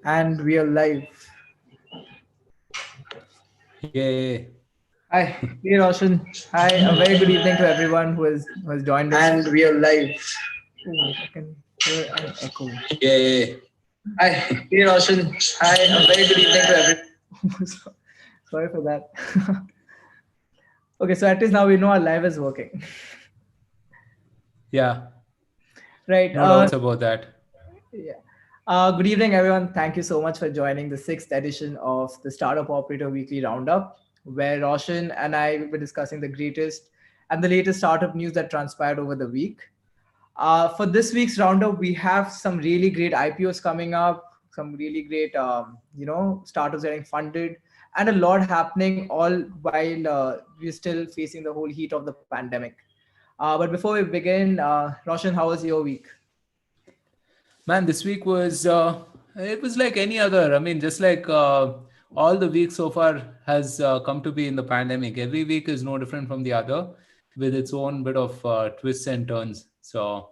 And we are live. Yay. Hi, hey Roshan. Hi, a very good evening to everyone who has joined us. And we are live. Oh, I can hear an echo. Yay. Hi, hey Roshan. Hi, a very good evening to everyone. Sorry for that. Okay, so at least now we know our live is working. Yeah, Right. no doubts about that. Yeah. Good evening, everyone. Thank you so much for joining the sixth edition of the Startup Operator Weekly Roundup, where Roshan and I will be discussing the greatest and the latest startup news that transpired over the week. For this week's roundup, we have some really great IPOs coming up, some really great, startups getting funded, and a lot happening all while we're still facing the whole heat of the pandemic. But before we begin, Roshan, how was your week? Man, this week was it was like any other. I mean, just like all the weeks so far has come to be in the pandemic. Every week is no different from the other, with its own bit of twists and turns. So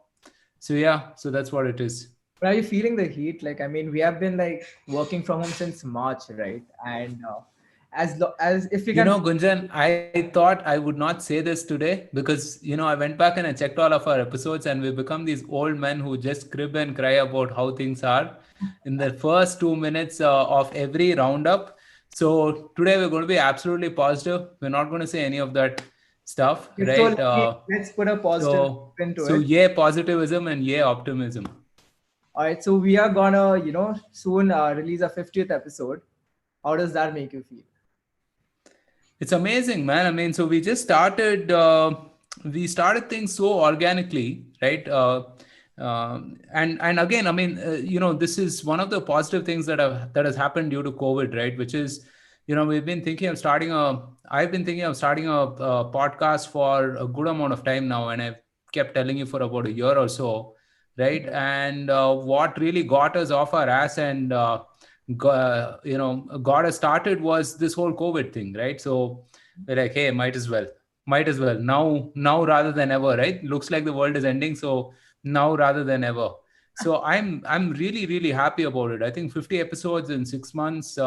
yeah, so that's what it is. But are you feeling the heat? Like, I mean, we have been like working from home since March, right? And as if we You can, know, Gunjan, I thought I would not say this today because, I went back and I checked all of our episodes and we become these old men who just crib and cry about how things are in the first 2 minutes of every roundup. So today we're going to be absolutely positive. We're not going to say any of that stuff, so right? let's put a positive So, spin to so it. yeah, positivism and yeah, optimism. All right, so we are gonna, soon release a 50th episode. How does that make you feel? It's amazing, man. I mean, so we started things so organically, right? And again, I mean, this is one of the positive things that has happened due to COVID, right? Which is, I've been thinking of starting a podcast for a good amount of time now, and I've kept telling you for about a year or so, right? And what really got us off our ass and got us started was this whole COVID thing, right? So we're like, hey, might as well now rather than ever, right? Looks like the world is ending, so now rather than ever. So I'm really really happy about it. I think 50 episodes in 6 months.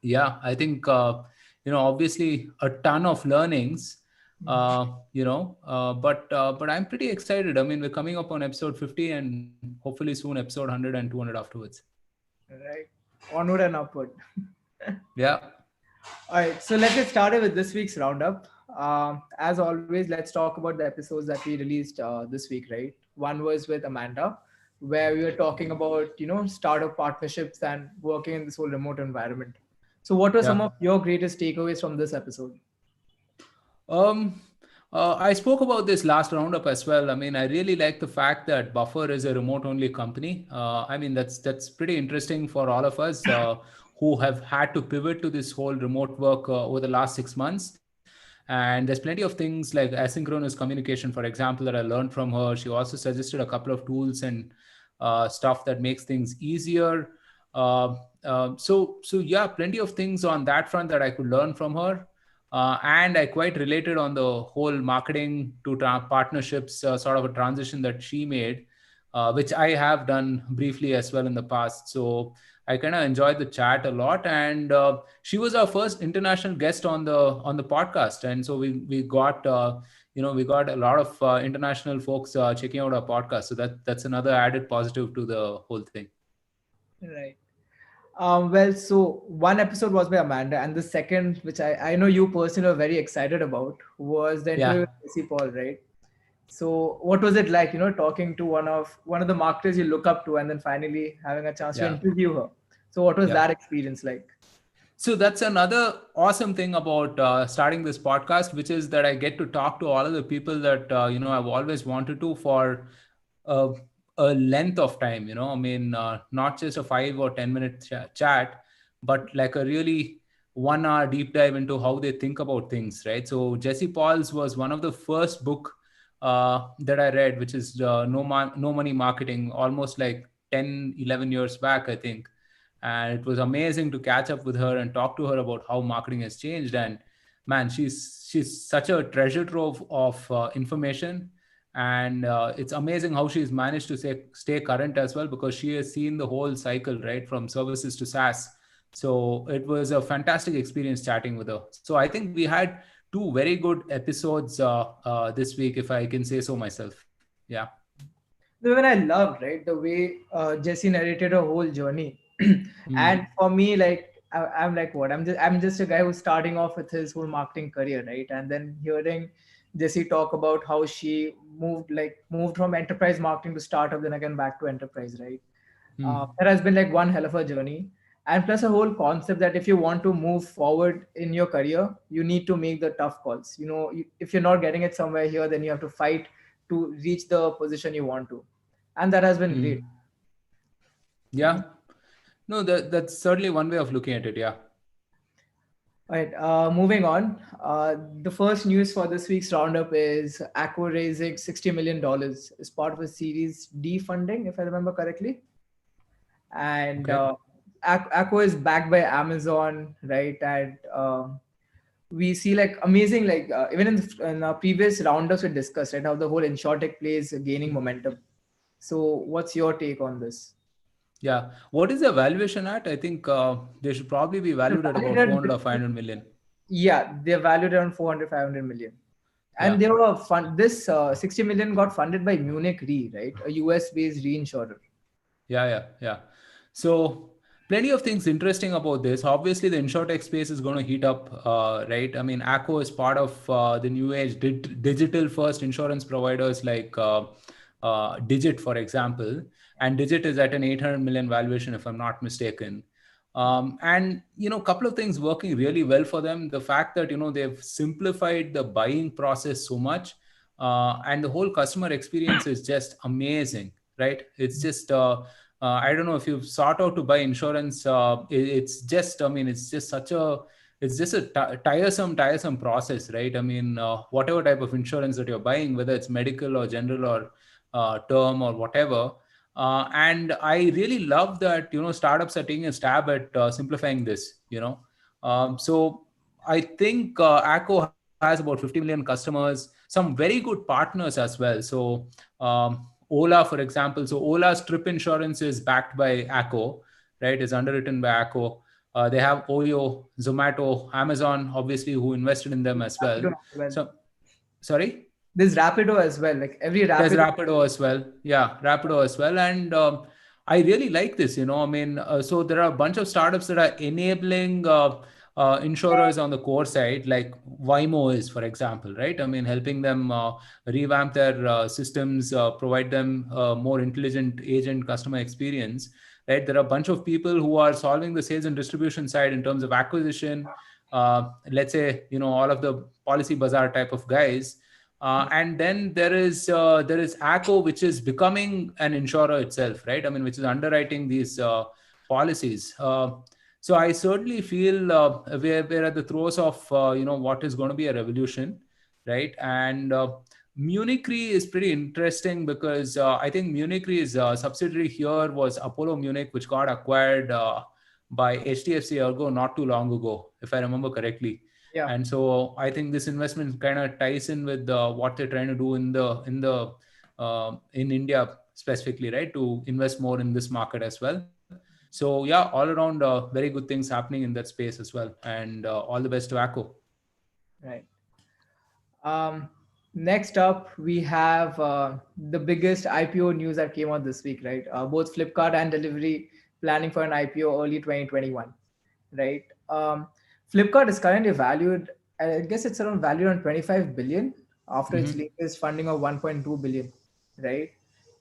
Yeah, I think obviously a ton of learnings. But I'm pretty excited. I mean, we're coming up on episode 50 and hopefully soon episode 100 and 200 afterwards. Right, onward and upward. Yeah. All right, so let's get started with this week's roundup. As always, let's talk about the episodes that we released this week, right? One was with Amanda, where we were talking about startup partnerships and working in this whole remote environment. So, what were some Yeah. of your greatest takeaways from this episode? Um, I spoke about this last roundup as well. I mean, I really like the fact that Buffer is a remote-only company. I mean, that's pretty interesting for all of us who have had to pivot to this whole remote work over the last 6 months. And there's plenty of things like asynchronous communication, for example, that I learned from her. She also suggested a couple of tools and stuff that makes things easier. So yeah, plenty of things on that front that I could learn from her. And I quite related on the whole marketing to partnerships sort of a transition that she made, which I have done briefly as well in the past. So I kind of enjoyed the chat a lot, and she was our first international guest on the podcast, and so we got a lot of international folks checking out our podcast. So that's another added positive to the whole thing. Right. Well, so one episode was by Amanda, and the second, which I know you personally are very excited about, was the interview Yeah. with Jesse Paul, right? So, what was it like, talking to one of the marketers you look up to, and then finally having a chance to Yeah. interview her? So, what was Yeah. that experience like? So that's another awesome thing about starting this podcast, which is that I get to talk to all of the people that I've always wanted to for a, a length of time. I mean, not just a 5 or 10 minute chat, but like a really 1 hour deep dive into how they think about things, right? So Jesse Paul's was one of the first book that I read, which is No Money Marketing, almost like 10, 11 years back, I think. and it was amazing to catch up with her and talk to her about how marketing has changed. And man, she's such a treasure trove of information, and it's amazing how she's managed to stay current as well, because she has seen the whole cycle, right, from services to SaaS. So it was a fantastic experience chatting with her. So I think we had two very good episodes this week, if I can say so myself. Yeah. Even I loved, right, the way Jesse narrated her whole journey. Mm. And for me, like I'm like, what? I'm just a guy who's starting off with his whole marketing career, right? And then hearing Jesse talk about how she moved from enterprise marketing to startup, then again back to enterprise, right? Mm. That has been like one hell of a journey. And plus a whole concept that if you want to move forward in your career, you need to make the tough calls. If you're not getting it somewhere here, then you have to fight to reach the position you want to. And that has been great. Mm. Yeah. No, that's certainly one way of looking at it. Yeah. All right, moving on. The first news for this week's roundup is Acko raising $60 million as part of a Series D funding, if I remember correctly. And Okay. Acko is backed by Amazon, right? And we see like amazing, like even in our previous roundups we discussed, right, how the whole insurtech play is gaining momentum. So, what's your take on this? Yeah. What is the valuation at? I think they should probably be They're valued at valued about at 400 or 500 million. Yeah, they're valued around 400, 500 million. Yeah. And they were this 60 million got funded by Munich Re, right? A US based reinsurer. Yeah, yeah, yeah. So plenty of things interesting about this. Obviously, the insurtech space is going to heat up, right? I mean, Acko is part of the new age digital first insurance providers like Digit, for example. And Digit is at an 800 million valuation, if I'm not mistaken. And a couple of things working really well for them. The fact that they've simplified the buying process so much, and the whole customer experience is just amazing, right? It's just I don't know if you've sought out to buy insurance. It's just, I mean, it's just a tiresome process, right? I mean, whatever type of insurance that you're buying, whether it's medical or general or term or whatever. And I really love that, startups are taking a stab at simplifying this, So I think Acko has about 50 million customers, some very good partners as well. So Ola, for example, so Ola's trip insurance is backed by Acko, right? Is underwritten by Acko. They have Oyo, Zomato, Amazon, obviously, who invested in them as well. Rapido as well. So, sorry? There's Rapido as well. Like every There's Rapido. Rapido as well. Yeah, Rapido as well. And I really like this, I mean, so there are a bunch of startups that are enabling insurers on the core side, like Waymo is, for example, right? I mean, helping them revamp their systems, provide them more intelligent agent customer experience, right? There are a bunch of people who are solving the sales and distribution side in terms of acquisition. Let's say, all of the policy bazaar type of guys, and then there is Acko, which is becoming an insurer itself, right? I mean, which is underwriting these policies. So I certainly feel we're at the throes of what is going to be a revolution, right? And Munich Re is pretty interesting because I think Munich Re's subsidiary here was Apollo Munich, which got acquired by HDFC Ergo not too long ago, if I remember correctly. Yeah. And so I think this investment kind of ties in with what they're trying to do in India specifically, right, to invest more in this market as well. So yeah, all around very good things happening in that space as well, and all the best to Acko. Right. Um, Next up, we have the biggest IPO news that came out this week, right? Both Flipkart and Delivery planning for an IPO early 2021, right? Flipkart is currently valued, I guess it's around valued on 25 billion after its Mm-hmm. latest funding of 1.2 billion, right?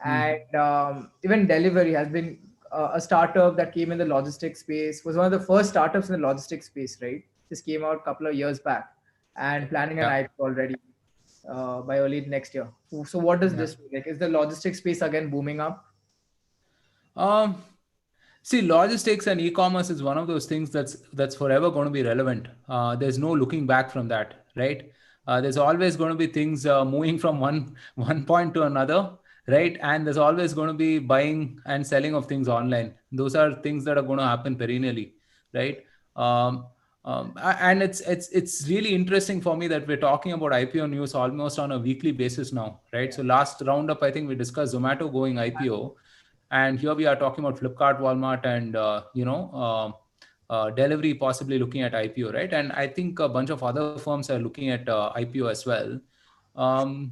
Mm-hmm. And even Delivery has been a startup that came in the logistics space, was one of the first startups in the logistics space, right? Just came out a couple of years back and planning an Yeah. IPO already by early next year. So what does Yeah. this mean? Like, is the logistics space again booming up? Um, See, logistics and e-commerce is one of those things that's forever going to be relevant. There's no looking back from that, right? There's always going to be things moving from one one point to another, right? And there's always going to be buying and selling of things online. Those are things that are going to happen perennially, right? Um, and it's really interesting for me that we're talking about IPO news almost on a weekly basis now, right? Yeah. So last roundup, I think we discussed Zomato going IPO, and here we are talking about Flipkart, Walmart, and delivery possibly looking at IPO, right? And I think a bunch of other firms are looking at IPO as well. Um,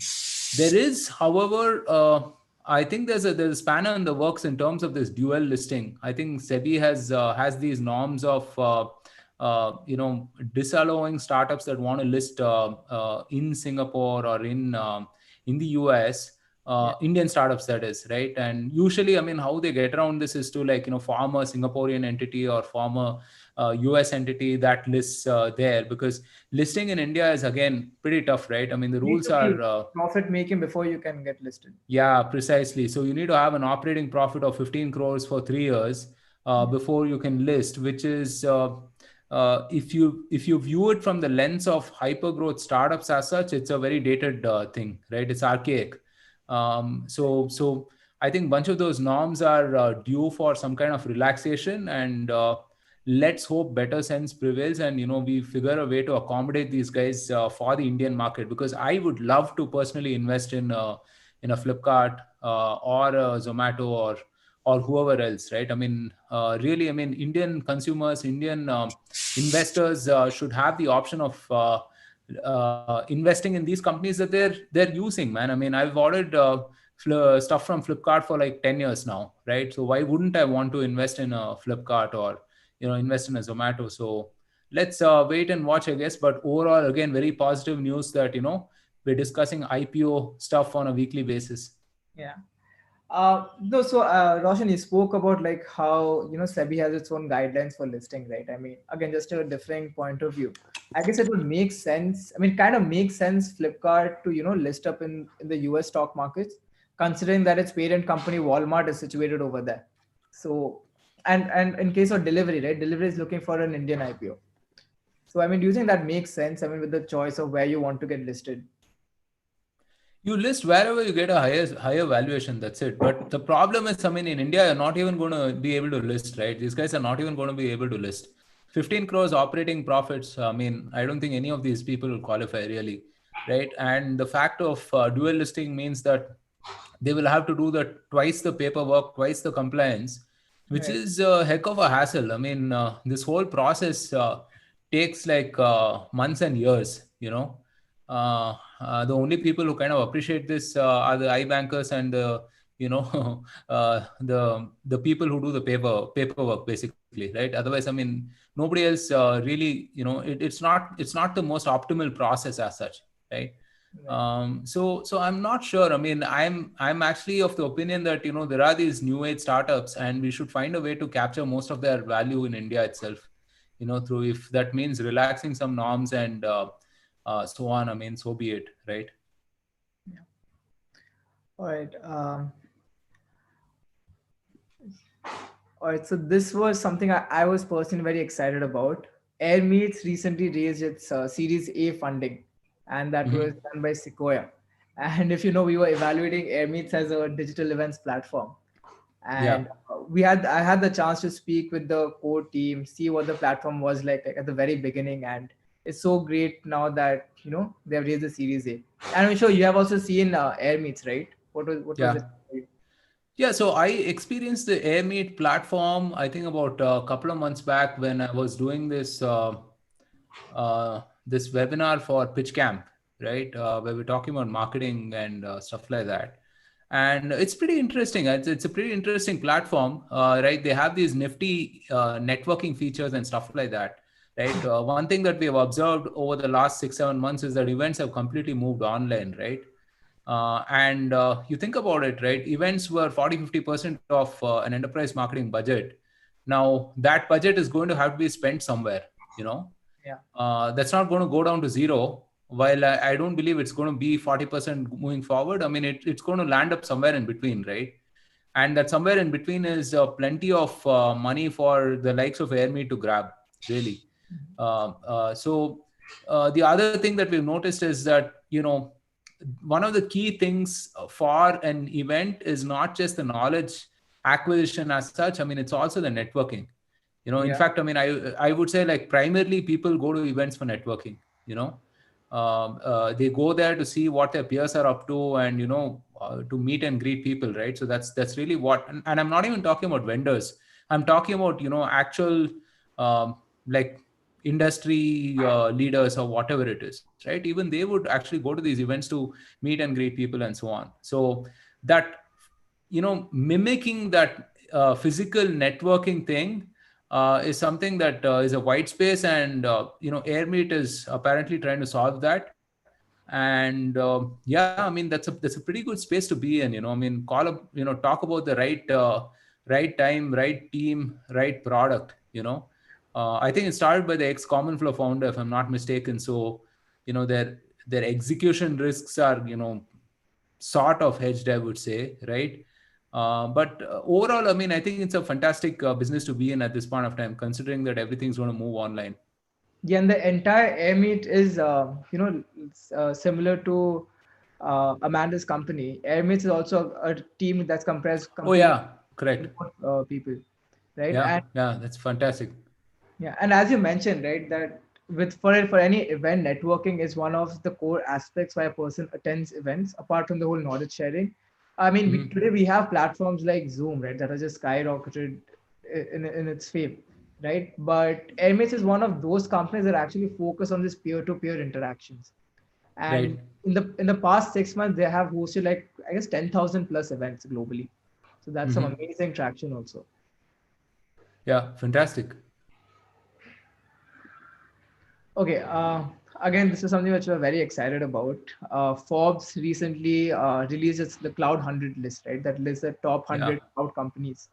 there is, however, I think there's a spanner in the works in terms of this dual listing. I think SEBI has these norms of disallowing startups that want to list in Singapore or in the US. Yeah. Indian startups, that is, right? And usually, I mean, how they get around this is to, like, form a Singaporean entity or form a US entity that lists there, because listing in India is again pretty tough, right? I mean, the You need rules to be are profit making before you can get listed. yeah, precisely. So you need to have an operating profit of 15 crores for 3 years before you can list, which is if you view it from the lens of hyper growth startups as such, it's a very dated thing, right? It's archaic. So I think bunch of those norms are due for some kind of relaxation, and let's hope better sense prevails, and we figure a way to accommodate these guys for the Indian market, because I would love to personally invest in a Flipkart or a Zomato or whoever else, right? I mean, really, I mean, Indian consumers, Indian investors should have the option of investing in these companies that they're using, man. I mean, I've ordered stuff from Flipkart for like 10 years now, right? So why wouldn't I want to invest in a Flipkart or invest in a Zomato? So let's wait and watch, I guess. But overall, again, very positive news that we're discussing IPO stuff on a weekly basis. Yeah. No, so Roshan, you spoke about like how SEBI has its own guidelines for listing, right? I mean, again, just a different point of view. I guess it would make sense. I mean, kind of makes sense Flipkart to list up in the US stock markets, considering that its parent company Walmart is situated over there. So, and in case of delivery, right? Delivery is looking for an Indian IPO. So, I mean, do you think that makes sense? I mean, with the choice of where you want to get listed. You list wherever you get a higher valuation. That's it. But the problem is, I mean, in India, you're not even going to be able to list, right? These guys are not even going to be able to list. 15 crores operating profits. I mean, I don't think any of these people will qualify, really, right? And the fact of dual listing means that they will have to do the twice the paperwork, twice the compliance, which Right. is a heck of a hassle. I mean, this whole process takes like months and years. The only people who kind of appreciate this are the iBankers and the the people who do the paperwork, basically, right? Otherwise, I mean, nobody else really, it's not the most optimal process as such, right? Right. So I'm not sure. I mean, I'm actually of the opinion that there are these new age startups, and we should find a way to capture most of their value in India itself. Through, if that means relaxing some norms and so on. I mean, so be it, right? Yeah. All right. All right, so this was something I was personally very excited about. Airmeet recently raised its Series A funding, and that was Hmm. done by Sequoia. And if you know, we were evaluating Airmeet as a digital events platform, Yeah. and I had the chance to speak with the core team, see what the platform was like at the very beginning, and it's so great now that they have raised the Series A. And I'm sure you have also seen Airmeets, right? What was it Yeah. for you? Yeah, so I experienced the Airmeet platform, I think about a couple of months back when I was doing this webinar for Pitch Camp, right? Where we're talking about marketing and stuff like that. And it's pretty interesting. It's a pretty interesting platform, right? They have these nifty networking features and stuff like that, right? One thing that we have observed over the last 6 7 months is that events have completely moved online, right? And you think about it, right? Events were 40 50% of an enterprise marketing budget. Now that budget is going to have to be spent somewhere, you know. Yeah. That's not going to go down to zero. While I don't believe it's going to be 40% moving forward, I mean, it's going to land up somewhere in between, right? And that somewhere in between is plenty of money for the likes of Airmeet to grab, really. So the other thing that we've noticed is that one of the key things for an event is not just the knowledge acquisition as such. I mean, it's also the networking. In Yeah. fact, I mean, I would say, like, primarily people go to events for networking. you know they go there to see what their peers are up to, and to meet and greet people, right? So that's really what. And I'm not even talking about vendors. I'm talking about actual, um, like, industry leaders or whatever it is, right? Even they would actually go to these events to meet and greet people and so on. So that, mimicking that physical networking thing is something that is a white space, and Airmeet is apparently trying to solve that. And yeah, I mean, that's a pretty good space to be in. I mean, talk about the right time, right team, right product. I think it started by the ex Common Flow founder, if I'm not mistaken. So their execution risks are sort of hedged, I would say, right? But overall, I mean, I think it's a fantastic business to be in at this point of time, considering that everything's going to move online. Yeah, and the entire Airmeet is, it's, similar to Amanda's company. Airmeet is also a team that's comprised Oh completely yeah, correct. remote people, right? Yeah, And yeah, that's fantastic. yeah, and as you mentioned, right, that with for any event, networking is one of the core aspects why a person attends events. Apart from the whole knowledge sharing, I mean, Hmm. today we have platforms like Zoom, right, that are just skyrocketed in its fame, right? But Airmates is one of those companies that actually focus on this peer-to-peer interactions. And Right. in the past 6 months, they have hosted like I guess 10,000 plus events globally. So that's some Hmm. amazing traction also. Yeah, fantastic. Okay, again, this is something which we're very excited about. Forbes recently released the Cloud 100 list, right? That lists the top Yeah, 100 cloud companies.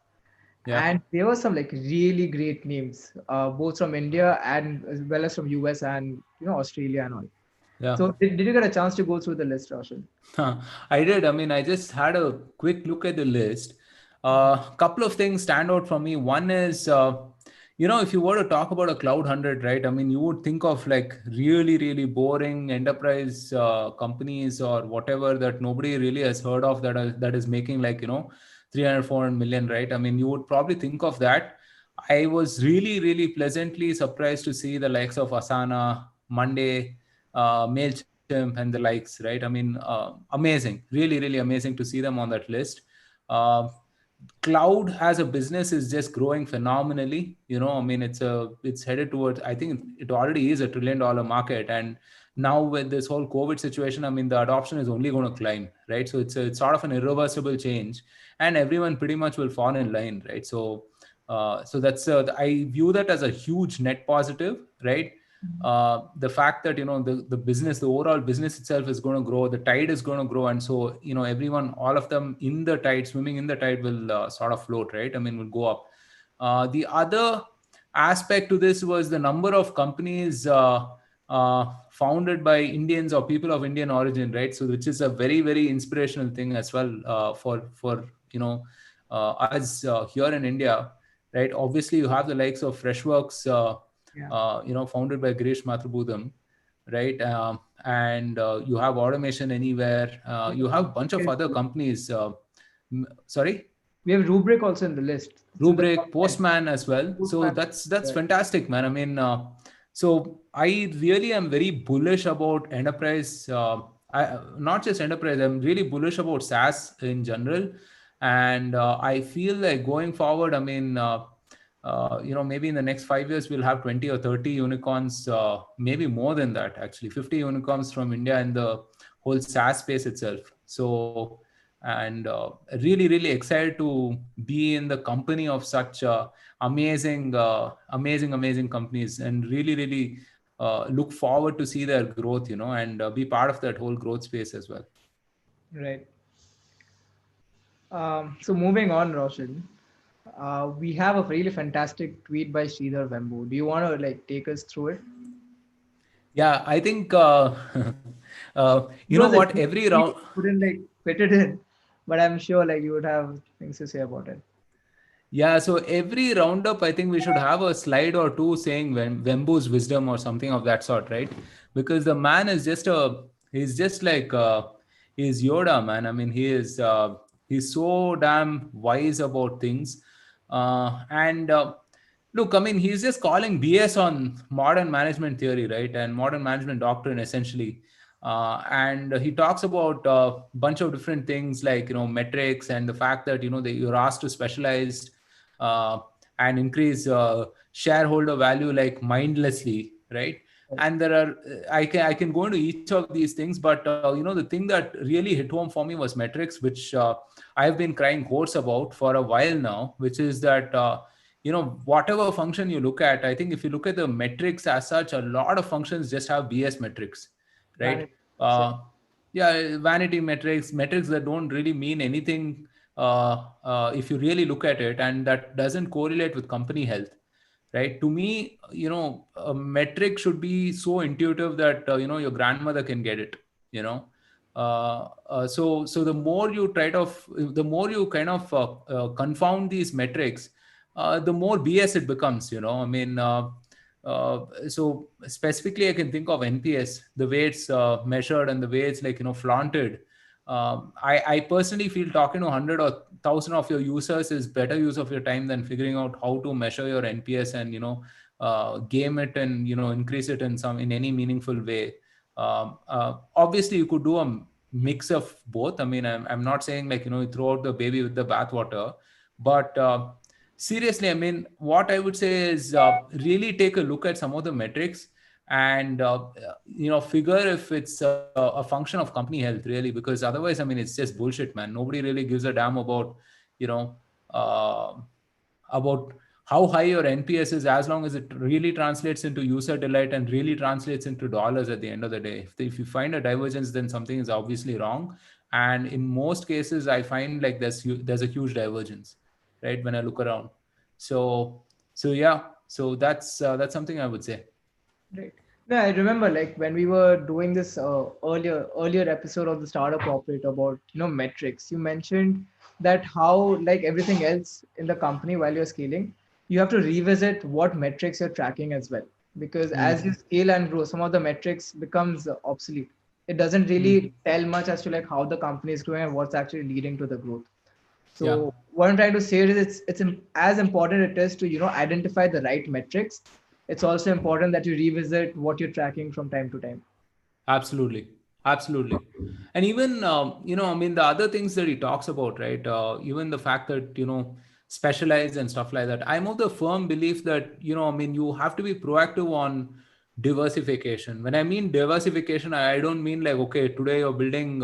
yeah, And there were some like really great names, both from India and as well as from US and Australia and all. yeah. So did you get a chance to go through the list, Roshan? I did. I mean, I just had a quick look at the list. Couple of things stand out for me. One is, if you were to talk about a Cloud 100, right? I mean, you would think of like really, really boring enterprise companies or whatever that nobody really has heard of, that is making like, 300, 400 million, right? I mean, you would probably think of that. I was really, really pleasantly surprised to see the likes of Asana, Monday, MailChimp, and the likes, right? I mean, amazing, really, really amazing to see them on that list. Uh, Cloud as a business is just growing phenomenally. I mean, it's headed towards, I think it already is $1 trillion market. And now with this whole COVID situation, I mean, the adoption is only going to climb, right? So it's sort of an irreversible change, and everyone pretty much will fall in line, right? So that's I view that as a huge net positive, right? The fact that the business, the overall business itself is going to grow, the tide is going to grow, and so everyone, all of them in the tide, swimming in the tide, will sort of float, right? I mean, will go up. The other aspect to this was the number of companies founded by Indians or people of Indian origin, right? So which is a very, very inspirational thing as well, for us here in India, right? Obviously you have the likes of Freshworks, Yeah. founded by Girish Mathrubootham, right? And you have Automation Anywhere. We You have a bunch of have other companies. Sorry, we have Rubrik also in the list. It's in the top Rubrik, 10. Postman as well. So Postman. that's Yeah. fantastic, man. I mean, so I really am very bullish about enterprise. Not just enterprise. I'm really bullish about SaaS in general, and I feel like going forward. I mean, maybe in the next 5 years we'll have 20 or 30 unicorns, maybe more than that. Actually, 50 unicorns from India in the whole SaaS space itself. So, and really, really excited to be in the company of such amazing companies, and really, really look forward to see their growth, and be part of that whole growth space as well. Right. So moving on, Roshan, we have a really fantastic tweet by Sridhar Vembu. Do you want to like take us through it? Yeah, I think It was a what, huge every tweet. round. You couldn't like fit it in, but I'm sure like you would have things to say about it. Yeah, so every roundup, I think we should have a slide or two saying Wembu's wisdom or something of that sort, right? Because the man is he's just like He's Yoda, man. I mean, he's so damn wise about things. And Look, I mean, he's just calling BS on modern management theory, right? And modern management doctrine, essentially. And he talks about a bunch of different things like, metrics, and the fact that, you're asked to specialize uh, and increase shareholder value like mindlessly, right? Right. And there are, I can go into each of these things, but the thing that really hit home for me was metrics, which I've been crying hoarse about for a while now, which is that whatever function you look at, I think if you look at the metrics as such, a lot of functions just have BS metrics, right? Vanity. uh, yeah, vanity metrics that don't really mean anything if you really look at it, and that doesn't correlate with company health, right? To me, a metric should be so intuitive that your grandmother can get it, you know so the more you kind of confound these metrics, the more BS it becomes. I mean, so specifically, I can think of NPS, the way it's measured and the way it's, like, flaunted. I personally feel talking to 100 or 1,000 of your users is better use of your time than figuring out how to measure your NPS and game it and increase it in any meaningful way. Obviously, you could do a mix of both. I mean, I'm not saying, like, you throw out the baby with the bathwater, but seriously, I mean, what I would say is really take a look at some of the metrics and figure if it's a function of company health, really, because otherwise, I mean, it's just bullshit, man. Nobody really gives a damn about you know uh, about how high your NPS is, as long as it really translates into user delight and really translates into dollars at the end of the day. If you find a divergence, then something is obviously wrong. And in most cases, I find like there's a huge divergence, right? When I look around. So yeah. So that's something I would say. Right. No, I remember like when we were doing this earlier episode of the Startup Operator about metrics. You mentioned that how, like everything else in the company, while you're scaling, you have to revisit what metrics you're tracking as well, because as you Mm. scale and grow, some of the metrics becomes obsolete. It doesn't really Mm. tell much as to like how the company is growing and what's actually leading to the growth. Yeah. So what I'm trying to say is as important it is to identify the right metrics. It's also important that you revisit what you're tracking from time to time. Absolutely. Absolutely. And even, I mean, the other things that he talks about, right? Even the fact that, specialize and stuff like that. I'm of the firm belief that, I mean, you have to be proactive on diversification. When I mean diversification, I don't mean like, okay, today you're building,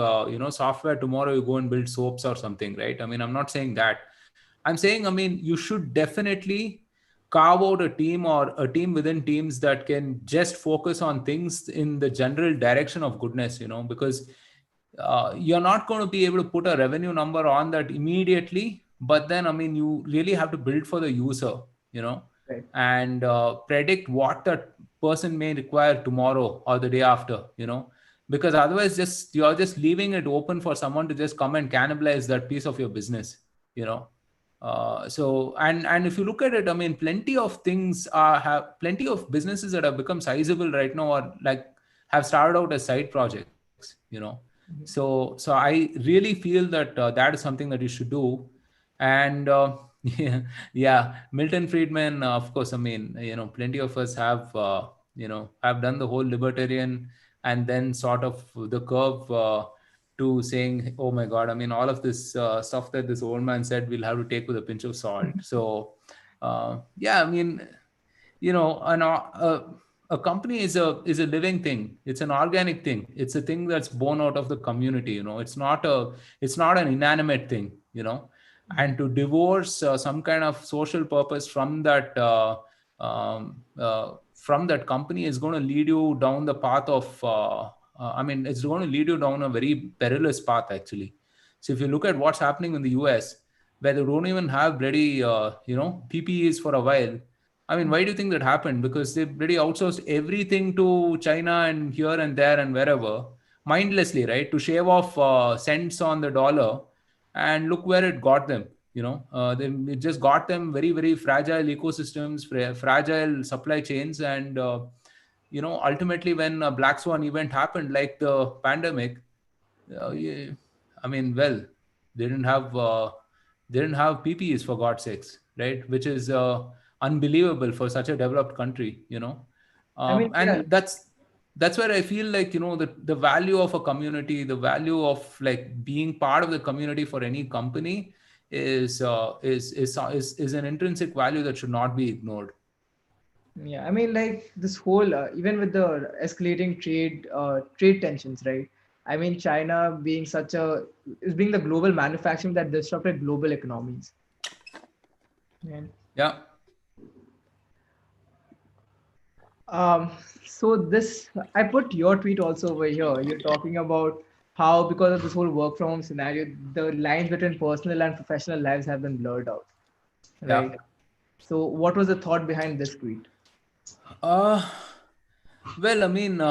software, tomorrow you go and build soaps or something, right? I mean, I'm not saying that. I'm saying, I mean, you should definitely carve out a team or a team within teams that can just focus on things in the general direction of goodness, because you're not going to be able to put a revenue number on that immediately. But then, I mean, you really have to build for the user, you know, Right. and predict what that person may require tomorrow or the day after, because otherwise, you're just leaving it open for someone to just come and cannibalize that piece of your business, you know and if you look at it, I mean, plenty of businesses that have become sizable right now, or like have started out as side projects, Mhm. so I really feel that that is something that you should do. And yeah, yeah, Milton Friedman, of course, I mean, plenty of us have done the whole libertarian and then sort of the curve to saying, oh my God, I mean, all of this stuff that this old man said, we'll have to take with a pinch of salt. So, yeah, I mean, a company is a living thing. It's an organic thing. It's a thing that's born out of the community. It's not an inanimate thing. And Mhm. to divorce some kind of social purpose from that company is going to lead you down the path of I mean, it's going to lead you down a very perilous path, actually. So if you look at what's happening in the US, where they don't even have bloody PPEs for a while. I mean, why do you think that happened? Because they really outsourced everything to China and here and there and wherever, mindlessly, right? To shave off cents on the dollar, and look where it got them. It just got them very, very fragile ecosystems, fragile supply chains, and ultimately, when a black swan event happened, like the pandemic, Yeah, I mean, well, they didn't have uh, they didn't have PPEs for God's sakes, right? Which is unbelievable for such a developed country, you know. I mean, yeah, And that's where I feel like, you know, the value of a community, the value of like being part of the community for any company is an intrinsic value that should not be ignored. yeah. I mean, like this whole even with the escalating trade tensions, right? I mean, China being such a is being the global manufacturing that disrupted global economies. And Yeah, um, so this I put your tweet also over here. You're talking about how because of this whole work from home scenario, the lines between personal and professional lives have been blurred out, yeah. right? So, what was the thought behind this tweet? Uh, well, I mean,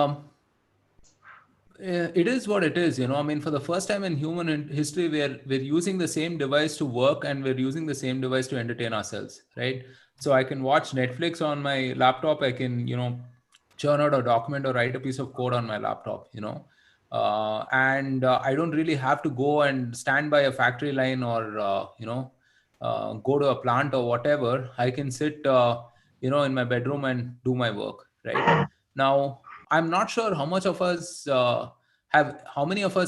it is what it is, you know. I mean, for the first time in human history, we're using the same device to work and we're using the same device to entertain ourselves, right? So I can watch Netflix on my laptop. I can, you know, churn out a document or write a piece of code on my laptop, you know. And I don't really have to go and stand by a factory line or go to a plant or whatever. I can sit, in my bedroom and do my work, right? Now, I'm not sure how many of us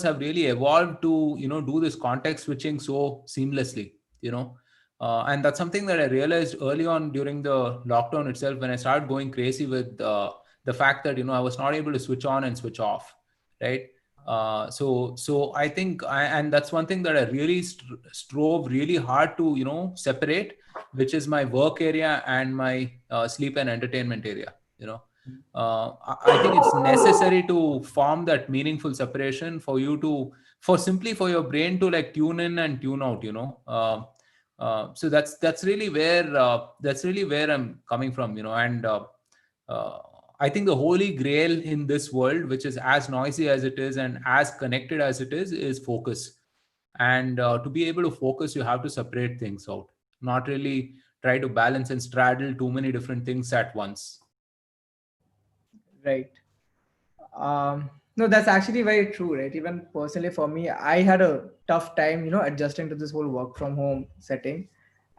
have really evolved to, you know, do this context switching so seamlessly, you know. And that's something that I realized early on during the lockdown itself, when I started going crazy with the fact that, you know, I was not able to switch on and switch off, right? So I think and that's one thing that I really strove really hard to, you know, separate, which is my work area and my sleep and entertainment area, you know. I think it's necessary to form that meaningful separation for you to, for your brain to like tune in and tune out, you know. So that's really where I'm coming from, you know. And uh, I think the holy grail in this world, which is as noisy as it is and as connected as it is focus. And to be able to focus, you have to separate things out, not really try to balance and straddle too many different things at once. Right. No, that's actually very true, right? Even personally for me, I had a tough time, adjusting to this whole work from home setting. Mhm.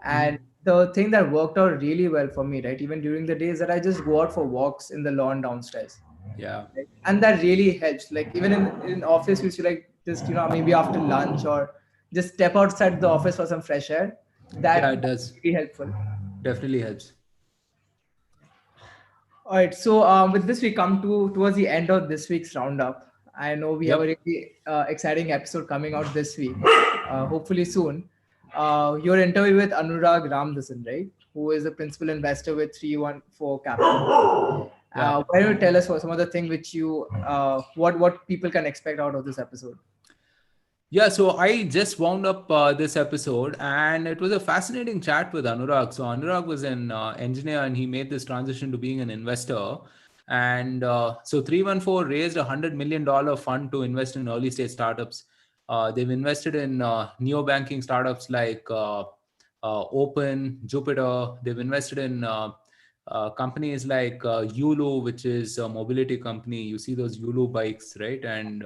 And the thing that worked out really well for me, right, even during the days that I just go out for walks in the lawn downstairs, Yeah. right? And that really helps. Like even in office, we used to like just maybe after lunch or just step outside the office for some fresh air. Yeah, That's it does. really helpful. Definitely helps. All right, so with this we come to towards the end of this week's roundup. I know we have a Yep. really exciting episode coming out this week, hopefully soon. Your interview with Anurag Ramdasan, right? Who is a principal investor with 314 Capital. Yeah. Why don't you tell us what some of the things which you what people can expect out of this episode? Yeah, so I just wound up this episode, and it was a fascinating chat with Anurag. So Anurag was an engineer, and he made this transition to being an investor. And so 314 raised $100 million fund to invest in early stage startups. They've invested in neo-banking startups like Open, Jupiter. They've invested in companies like Yulu, which is a mobility company. You see those Yulu bikes, right? And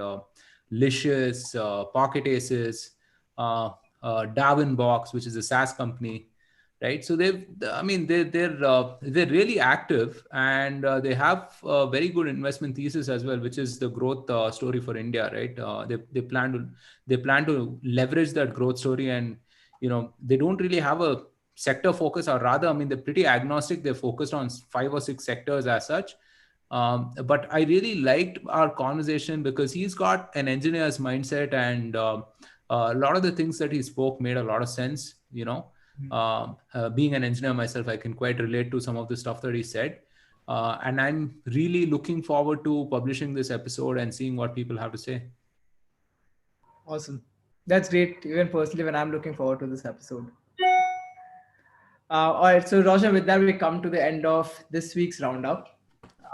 Licious, Pocket Aces, uh, Darwin Box, which is a SaaS company, right? So I mean, they're really active, and they have a very good investment thesis as well, which is the growth story for India, right? They plan to leverage that growth story, and you know, they don't really have a sector focus, or rather, I mean, they're pretty agnostic. They're focused on 5 or 6 sectors as such. But I really liked our conversation because he's got an engineer's mindset, and a lot of the things that he spoke made a lot of sense. You know, being an engineer myself, I can quite relate to some of the stuff that he said. And I'm really looking forward to publishing this episode and seeing what people have to say. Awesome, that's great. Even personally, when I'm looking forward to this episode. All right, so Roshan, with that we come to the end of this week's roundup.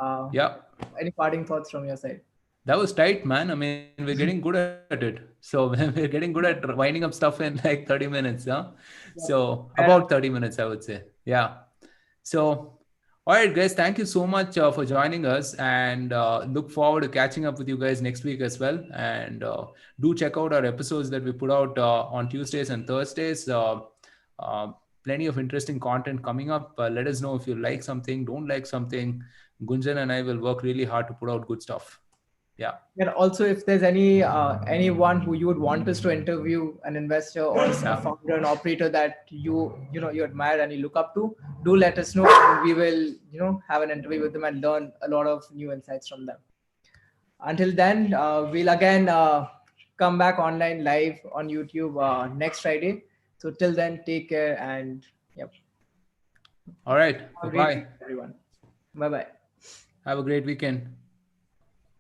Uh, Yeah, any parting thoughts from your side? that was tight, man. I mean, we're getting good at it. So we're getting good at winding up stuff in like 30 minutes, huh? Yeah. So Fair enough. about 30 minutes, I would say. Yeah. So, All right, guys, thank you so much for joining us, and look forward to catching up with you guys next week as well. And do check out our episodes that we put out on Tuesdays and Thursdays. Uh, Plenty of interesting content coming up. Let us know if you like something, don't like something. Gunjan and I will work really hard to put out good stuff. Yeah. And also, if there's anyone who you would want us to interview, an investor or a Yeah. founder, an operator that you admire and you look up to, do let us know, and we will have an interview with them and learn a lot of new insights from them. Until then, we'll again come back online live on YouTube next Friday. So till then, take care and yep, All right. have Bye a great bye. week, everyone. Bye bye. Have a great weekend.